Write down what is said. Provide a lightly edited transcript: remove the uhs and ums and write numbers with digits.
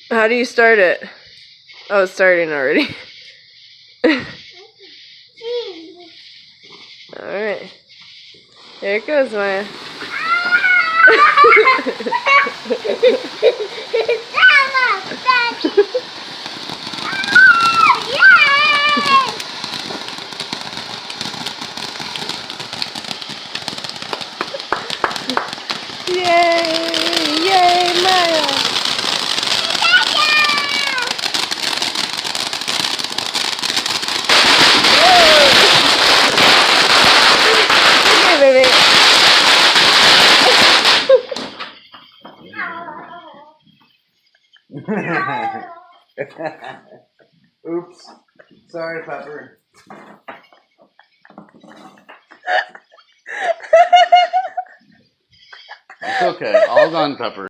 How do you start it? Oh, it's starting already. Alright. Here it goes, Maya. Yay! Yay, Maya! Okay, baby. Oops. Sorry, Pepper. It's okay. All gone, Pepper.